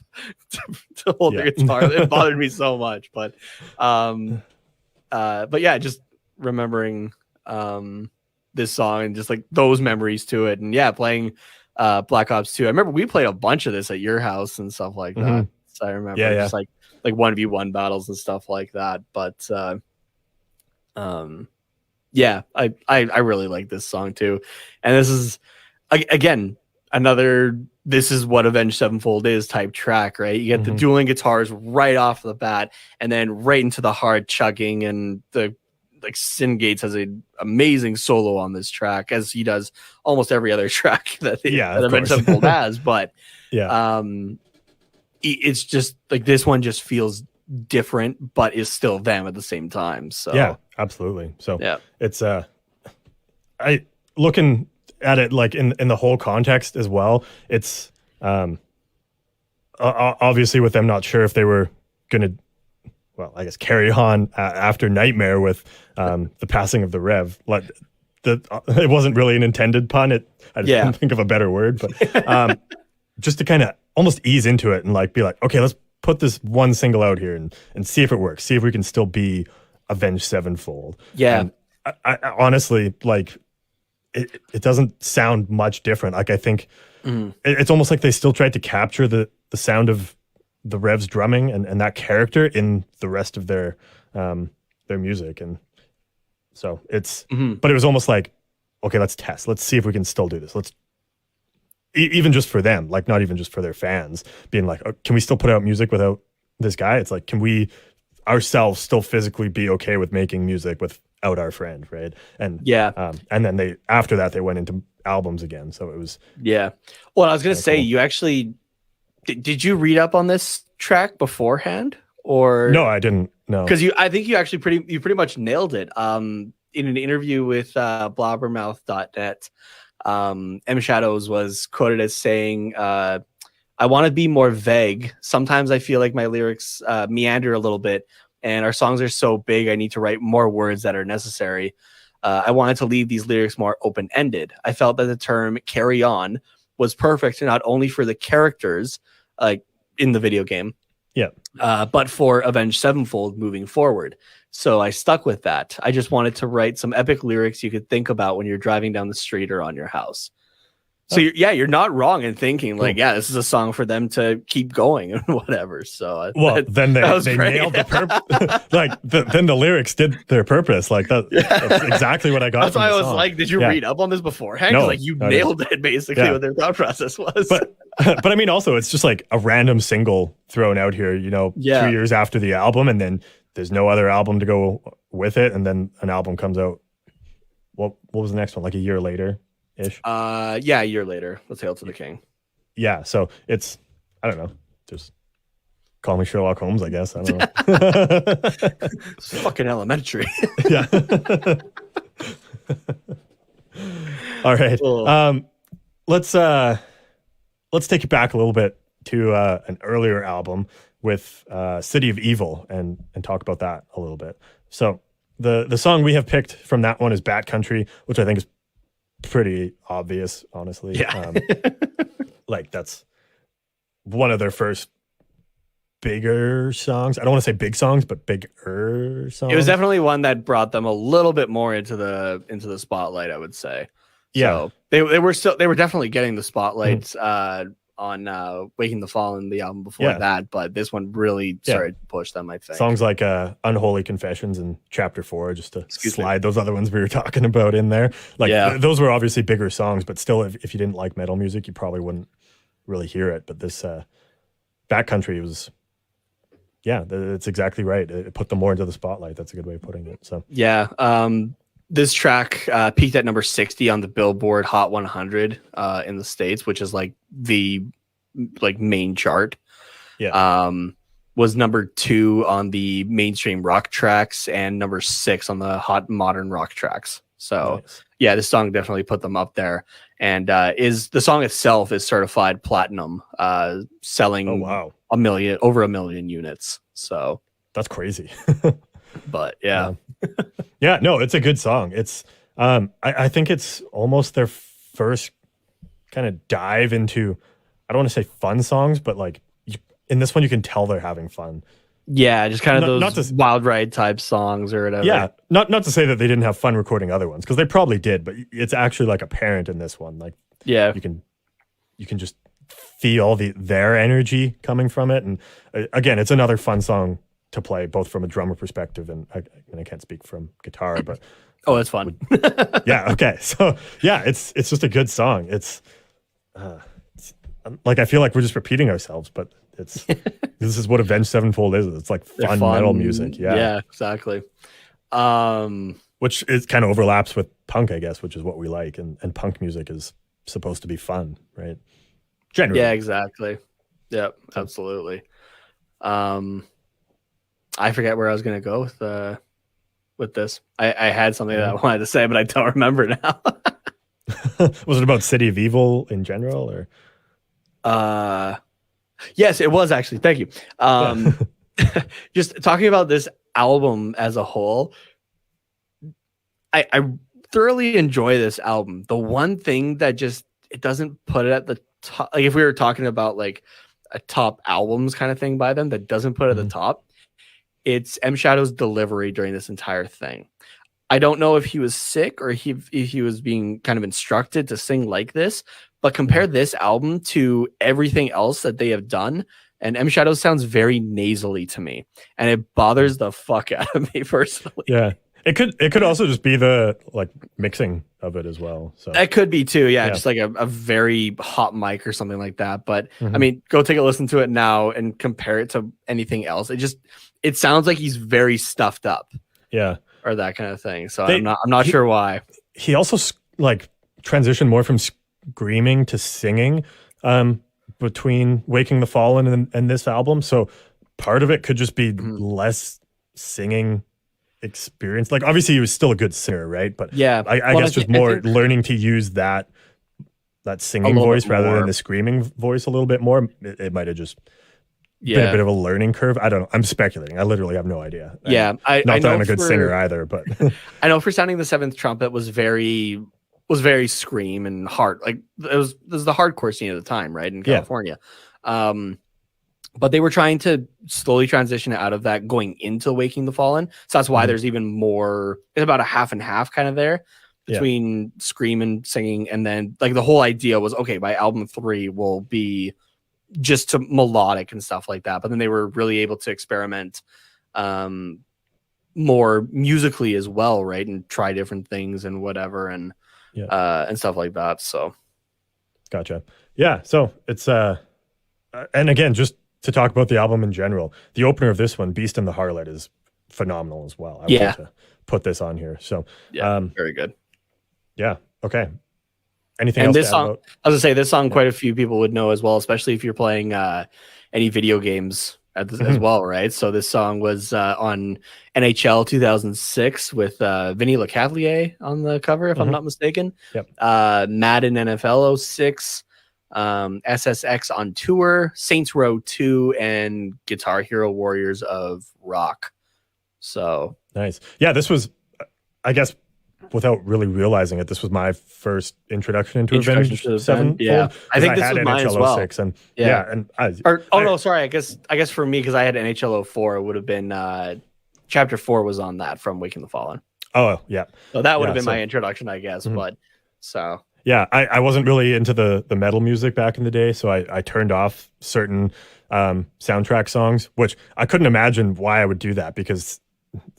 to hold the guitar, it bothered me so much. But yeah, just remembering this song and just like those memories to it, and playing Black Ops 2. I remember we played a bunch of this at your house and stuff like that. So I remember just like 1v1 battles and stuff like that. But yeah, I really like this song too. And this is again another this is what Avenged Sevenfold is type track, right? You get the dueling guitars right off the bat, and then right into the hard chugging, and the Sin Gates has an amazing solo on this track, as he does almost every other track that Avenged Sevenfold has. But it's just like this one just feels different, but is still them at the same time. So yeah, absolutely. So it's I looking at it like in the whole context as well. It's obviously with them not sure if they were gonna, well, I guess carry on after Nightmare with the passing of the Rev. Like it wasn't really an intended pun. I just couldn't think of a better word, but just to kind of almost ease into it and like be like, okay, let's put this one single out here and see if it works. See if we can still be Avenged Sevenfold. Yeah. And I honestly, like, it doesn't sound much different. Like, I think it's almost like they still tried to capture the sound of the Rev's drumming and that character in the rest of their music. And so it's, but it was almost like, okay, let's test. Let's see if we can still do this. Let's, even just for them, like not even just for their fans, being like, oh, can we still put out music without this guy? It's like, can we ourselves still physically be okay with making music without our friend, right? And and then after that they went into albums again. So it was Well, I was gonna say, cool. You actually did you read up on this track beforehand, or no? I didn't. No, because I think you actually pretty much nailed it. In an interview with blabbermouth.net. M Shadows was quoted as saying, I I want to be more vague. Sometimes I feel like my lyrics meander a little bit, and our songs are so big, I need to write more words that are necessary. I wanted to leave these lyrics more open-ended. I felt that the term carry on was perfect, not only for the characters in the video game, but for Avenged Sevenfold moving forward. So I stuck with that. I just wanted to write some epic lyrics you could think about when you're driving down the street or on your house. So you're not wrong in thinking this is a song for them to keep going and whatever. So then they nailed the purpose. Then the lyrics did their purpose. That's exactly what I got. That's why I was like, did you read up on this beforehand? No, you nailed it basically what their thought process was. But I mean, also it's just like a random single thrown out here. 2 years after the album, and then there's no other album to go with it, and then an album comes out. What was the next one? Like a year later. Ish. A year later. Let's Hail to the King. Yeah, so it's, I don't know, just call me Sherlock Holmes, I guess. I don't know. It's fucking elementary. Yeah. All right. Cool. Let's take it back a little bit to an earlier album with City of Evil and talk about that a little bit. So the song we have picked from that one is Bat Country, which I think is pretty obvious, honestly. Yeah. That's one of their first bigger songs. I don't want to say big songs, but bigger songs. It was definitely one that brought them a little bit more into the spotlight, I would say. Yeah. So they were definitely getting the spotlight on Waking the Fallen, the album before that, but this one really started to push them, I think. Songs like Unholy Confessions and Chapter 4, just to slide those other ones we were talking about in there. Those were obviously bigger songs, but still, if you didn't like metal music, you probably wouldn't really hear it. But this Backcountry was, it's exactly right. It put them more into the spotlight. That's a good way of putting it. So this track peaked at number 60 on the Billboard Hot 100 in the States, which is like the main chart. Was number 2 on the mainstream rock tracks and number 6 on the hot modern rock tracks. So nice. This song definitely put them up there. And is the song itself is certified platinum, selling over 1 million units. So that's crazy. But no, it's a good song. It's I think it's almost their first kind of dive into, I don't want to say fun songs, but in this one you can tell they're having fun. Yeah, just kind of those wild ride type songs or whatever. Yeah, not to say that they didn't have fun recording other ones, because they probably did, but it's actually apparent in this one. You can just feel their energy coming from it, and again, it's another fun song to play, both from a drummer perspective and I can't speak from guitar, but it's fun. Okay, so it's just a good song. It's I feel like we're just repeating ourselves, but this is what Avenged Sevenfold is. It's fun metal music. Yeah, exactly. Which is kind of overlaps with punk, I guess, which is what we like, and punk music is supposed to be fun, right? Generally. Yeah, exactly. Yep, absolutely. I forget where I was going to go with this. I had something that I wanted to say, but I don't remember now. Was it about City of Evil in general, or? Yes, it was actually. Thank you. Just talking about this album as a whole, I thoroughly enjoy this album. The one thing that it doesn't put it at the top, if we were talking about a top albums kind of thing by them, that doesn't put it at the top, it's M Shadow's delivery during this entire thing. I don't know if he was sick or if he was being kind of instructed to sing like this, but compare this album to everything else that they have done, and M Shadow sounds very nasally to me, and it bothers the fuck out of me personally. Yeah. It could also just be the mixing of it as well. So that could be too. Yeah. Just a very hot mic or something like that. But I mean, go take a listen to it now and compare it to anything else. It sounds like he's very stuffed up. Yeah. Or that kind of thing. So I'm not sure why. He also transitioned more from screaming to singing between Waking the Fallen and this album. So part of it could just be less singing experience. Obviously he was still a good singer, right? But I guess just more learning to use that singing voice rather than the screaming voice a little bit more. It might have just been a bit of a learning curve. I don't know. I'm speculating. I literally have no idea. Yeah, not that I'm a good singer either, but I know for sounding the seventh trumpet was very scream and hard. Like this was the hardcore scene at the time, right, in California. But they were trying to slowly transition out of that going into Waking the Fallen. So that's why there's even more. It's about a half and half kind of there between scream and singing. And then like the whole idea was, okay, by album 3 will be just to melodic and stuff like that. But then they were really able to experiment more musically as well, right? And try different things and whatever and stuff like that. So gotcha. Yeah. So it's and again, just to talk about the album in general, the opener of this one, Beast in the Harlot, is phenomenal as well. I wanted to put this on here. So very good. Yeah. Okay. Anything and else? This song, I was gonna say this song, quite a few people would know as well, especially if you're playing any video games as well, right? So this song was on NHL 2006 with Vinny Lecavalier on the cover, if I'm not mistaken. Yep. Madden NFL 06. SSX on Tour, Saints Row 2, and Guitar Hero Warriors of Rock. So nice. Yeah, this was, I guess, without really realizing it, this was my first introduction into Avenged Sevenfold. Yeah, I think this was mine as well. And no, sorry. I guess for me, because I had NHL 04, it would have been Chapter 4 was on that from Waking the Fallen. Oh yeah. So that would have been my introduction, I guess. But so. Yeah, I wasn't really into the metal music back in the day, so I turned off certain soundtrack songs, which I couldn't imagine why I would do that, because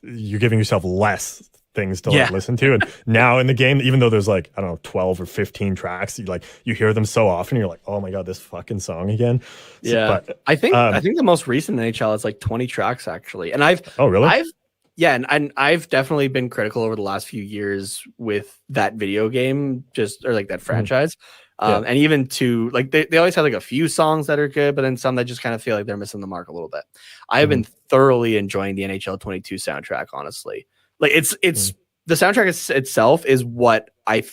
you're giving yourself less things to like listen to. And now in the game, even though there's like, I don't know, 12 or 15 tracks, you hear them so often, you're like, oh my God, this fucking song again. But I think the most recent NHL is like 20 tracks actually. And I've I've definitely been critical over the last few years with that video game, or like that franchise. And even to like, they always have like a few songs that are good, but then some that just kind of feel like they're missing the mark a little bit. I've been thoroughly enjoying the NHL 22 soundtrack, honestly. Like it's the soundtrack itself is what I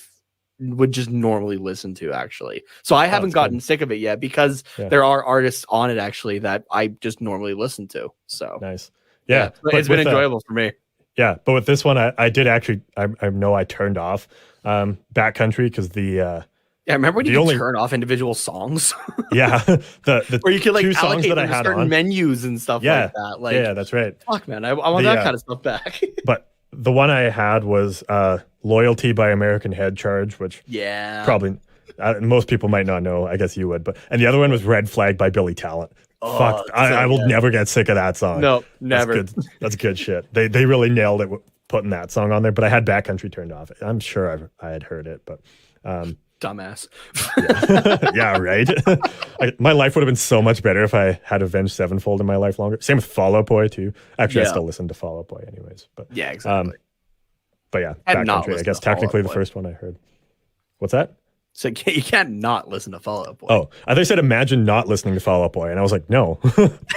would just normally listen to, actually. So I haven't gotten sick of it yet, because there are artists on it actually that I just normally listen to. So nice. Yeah, it's been enjoyable for me. Yeah, but with this one, I did actually, I know I turned off Backcountry because the remember when you could turn off individual songs? the or you could like two songs that I had certain on menus and stuff like that. Like, yeah, that's right. Fuck, man, I want that kind of stuff back. But the one I had was Loyalty by American Head Charge, which probably most people might not know. I guess you would, and the other one was Red Flag by Billy Talent. Fuck, I will never get sick of that song. No, never. That's good shit. They really nailed it putting that song on there, but I had Backcountry turned off. I'm sure I had heard it, but dumbass. Yeah, right. My life would have been so much better if I had Avenged Sevenfold in my life longer. Same with Fall Out Boy too. Actually, I still listen to Fall Out Boy anyways. But yeah, exactly. But yeah, Backcountry, I guess technically the first one I heard. What's that? So you can't not listen to Fall Out Boy. Oh, I thought you said imagine not listening to Fall Out Boy, and I was like, no,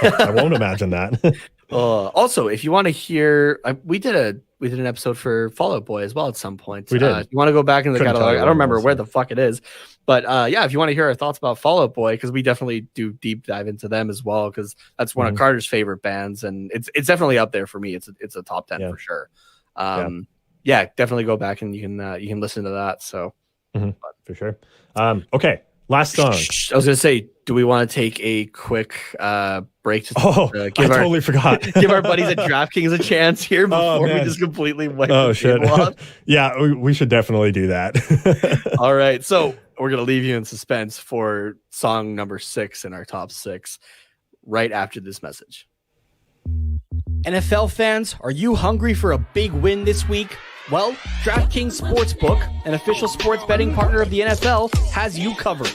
I won't imagine that. Also, if you want to hear, we did an episode for Fall Out Boy as well at some point. We did. If you want to go back in the catalog, I don't remember where the fuck it is, but if you want to hear our thoughts about Fall Out Boy, because we definitely do deep dive into them as well, because that's one of Carter's favorite bands, and it's definitely up there for me. It's a top 10 for sure. Definitely go back and you can listen to that. So. For sure. Okay, last song. I was gonna say, do we want to take a quick break to totally forgot. Give our buddies at DraftKings a chance here before we just completely wipe the table off? Yeah, we should definitely do that. All right, so we're gonna leave you in suspense for song number 6 in our top 6 right after this message. NFL fans, are you hungry for a big win this week? Well, DraftKings Sportsbook, an official sports betting partner of the NFL, has you covered.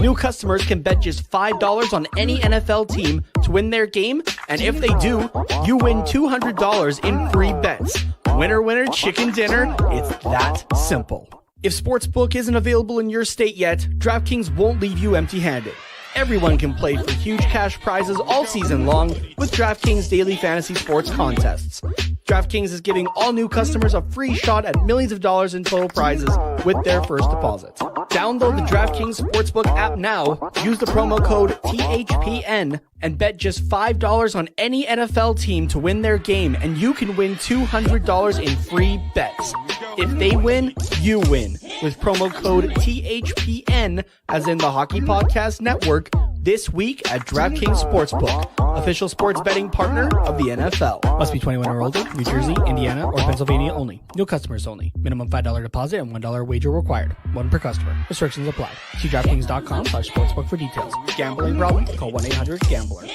New customers can bet just $5 on any NFL team to win their game, and if they do, you win $200 in free bets. Winner, winner, chicken dinner. It's that simple. If Sportsbook isn't available in your state yet, DraftKings won't leave you empty-handed. Everyone can play for huge cash prizes all season long with DraftKings daily fantasy sports contests. DraftKings is giving all new customers a free shot at millions of dollars in total prizes with their first deposit. Download the DraftKings Sportsbook app now, use the promo code THPN, and bet just $5 on any NFL team to win their game, and you can win $200 in free bets. If they win, you win. With promo code THPN, as in the Hockey Podcast Network, this week at DraftKings Sportsbook, official sports betting partner of the NFL. Must be 21 or older, New Jersey, Indiana, or Pennsylvania only. New customers only. Minimum $5 deposit and $1 wager required. One per customer. Restrictions apply. See DraftKings.com/sportsbook for details. Gambling problem? Call 1-800-GAMBLER.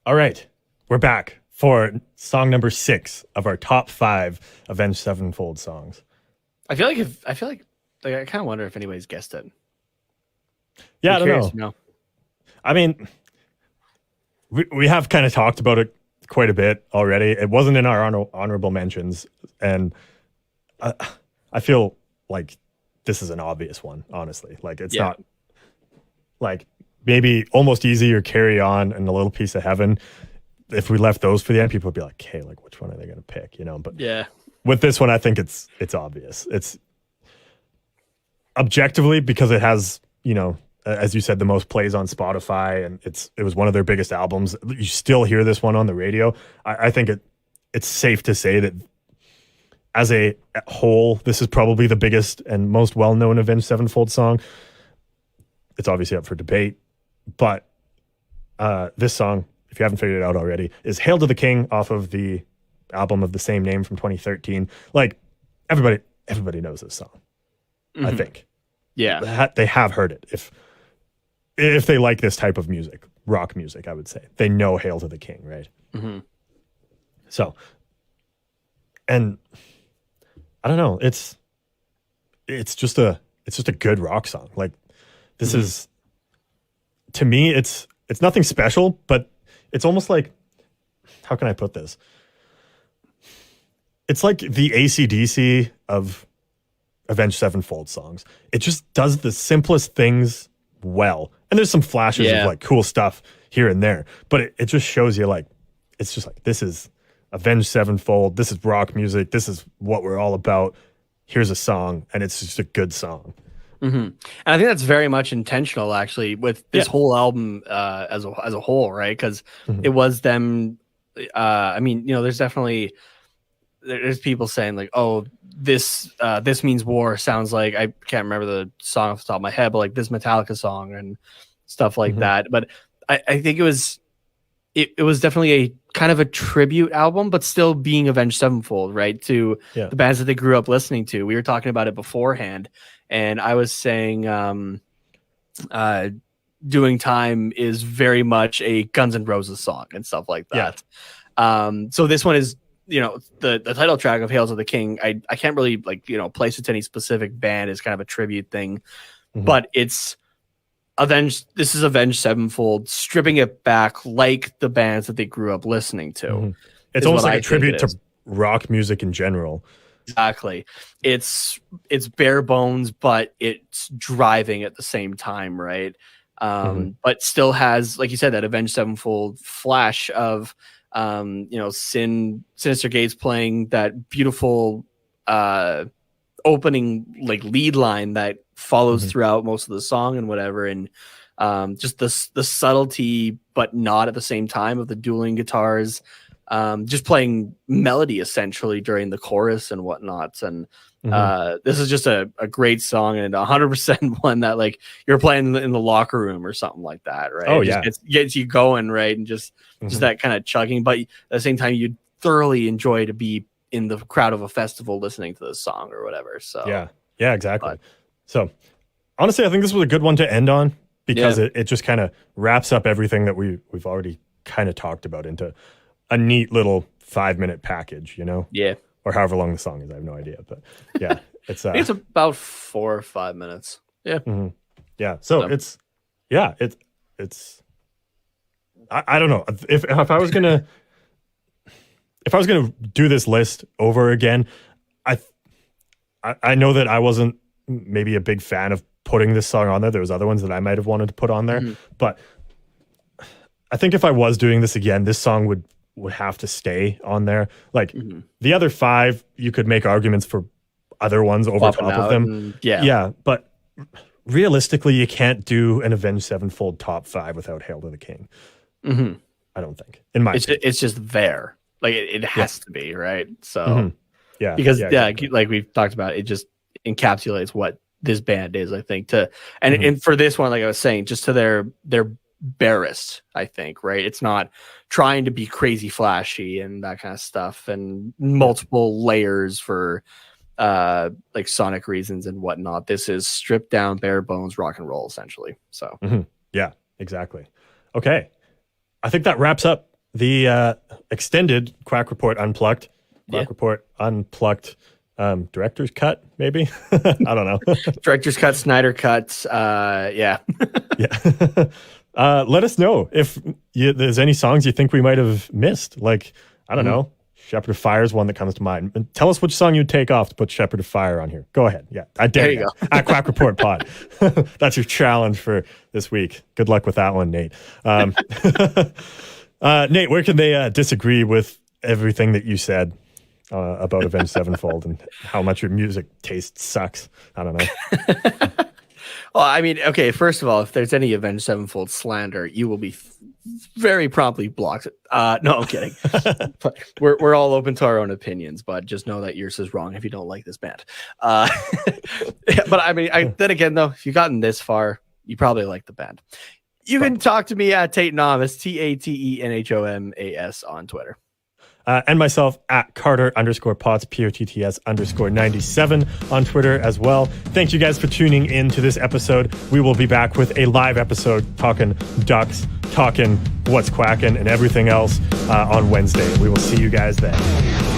All right, we're back for song number 6 of our top 5 Avenged Sevenfold songs. I feel like I kind of wonder if anybody's guessed it. Yeah, I don't know. I mean, we have kind of talked about it quite a bit already. It wasn't in our honorable mentions, and I feel like this is an obvious one, honestly. Like, it's not like maybe Almost Easy or Carry On and A Little Piece of Heaven. If we left those for the end, people would be like, hey, like, which one are they going to pick? You know, but with this one, I think it's obvious. It's objectively because it has, you know, as you said, the most plays on Spotify, and it was one of their biggest albums. You still hear this one on the radio. I think it's safe to say that as a whole, this is probably the biggest and most well-known Avenged Sevenfold song. It's obviously up for debate, but this song, if you haven't figured it out already, is Hail to the King off of the album of the same name from 2013. Like, everybody knows this song, I think. Yeah. They have heard it. If they like this type of music, rock music, I would say. They know Hail to the King, right? Mm-hmm. So, and I don't know, it's just a good rock song. Like, this is, to me, it's nothing special, but it's almost like, how can I put this? It's like the AC/DC of Avenged Sevenfold songs. It just does the simplest things well. And there's some flashes of like cool stuff here and there, but it just shows you, like, it's just like, this is Avenged Sevenfold. This is rock music. This is what we're all about. Here's a song, and it's just a good song. Mm-hmm. And I think that's very much intentional, actually, with this whole album as a whole, right? Because it was them. I mean, you know, there's people saying like, oh, this means war sounds like, I can't remember the song off the top of my head, but like this Metallica song and stuff like that. But I think it was definitely a kind of a tribute album, but still being Avenged Sevenfold, right? To the bands that they grew up listening to. We were talking about it beforehand, and I was saying Doing Time is very much a Guns N' Roses song and stuff like that. So this one is, you know, the title track of Hail to the King. I can't really, like, you know, place it to any specific band. It's kind of a tribute thing, but it's this is Avenged Sevenfold stripping it back like the bands that they grew up listening to. It's almost like a tribute to rock music in general. Exactly. It's bare bones, but it's driving at the same time, right? But still has, like you said, that Avenged Sevenfold flash of you know, Sinister Gates playing that beautiful opening, like, lead line that follows throughout most of the song and whatever, and just the subtlety but not at the same time of the dueling guitars, just playing melody essentially during the chorus and whatnot. And this is just a great song, and 100% one that, like, you're playing in the locker room or something like that, right? Oh, it gets you going, right? And just that kind of chugging, but at the same time you thoroughly enjoy to be in the crowd of a festival listening to this song or whatever. So yeah, exactly. So honestly, I think this was a good one to end on, because it just kind of wraps up everything that we've already kind of talked about into a neat little 5-minute package, you know? Yeah. Or however long the song is, I have no idea, but yeah, it's I think it's about 4 or 5 minutes. Yeah. Yeah. So it's I don't know if I was gonna do this list over again, I know that I wasn't maybe a big fan of putting this song on there. There was other ones that I might have wanted to put on there, but I think if I was doing this again, this song would have to stay on there. Like the other 5, you could make arguments for other ones over top of them. Yeah, but realistically, you can't do an Avenged Sevenfold top 5 without Hail to the King. I don't think. In my opinion. It's just there. Like it has to be, right? So yeah, because exactly. Like we've talked about, it just encapsulates what this band is, I think. And for this one, like I was saying, just to their barest, I think, right? It's not trying to be crazy flashy and that kind of stuff, and multiple layers for like sonic reasons and whatnot. This is stripped down, bare bones rock and roll, essentially. So yeah, exactly. Okay, I think that wraps up the extended Quack Report Unplugged. Quack Report Unplugged. Director's cut, maybe. I don't know. Director's cut, Snyder cut. Yeah. Let us know if there's any songs you think we might have missed. Like, I don't know. Shepherd of Fire is one that comes to mind. And tell us which song you'd take off to put Shepherd of Fire on here. Go ahead. Yeah, I dare you. Go. At Quack Report Pod. That's your challenge for this week. Good luck with that one, Nate. Nate, where can they disagree with everything that you said about Avenged Sevenfold and how much your music taste sucks? I don't know. Well, I mean, okay, first of all, if there's any Avenged Sevenfold slander, you will be very promptly blocked. No, I'm kidding. But we're all open to our own opinions, but just know that yours is wrong if you don't like this band. But I mean, then again, though, if you've gotten this far, you probably like the band. You can talk to me at Tatenamas, TATENHOMAS on Twitter. And myself at Carter_Potts, POTTS_97 on Twitter as well. Thank you guys for tuning in to this episode. We will be back with a live episode talking Ducks, talking what's quacking, and everything else on Wednesday. We will see you guys then.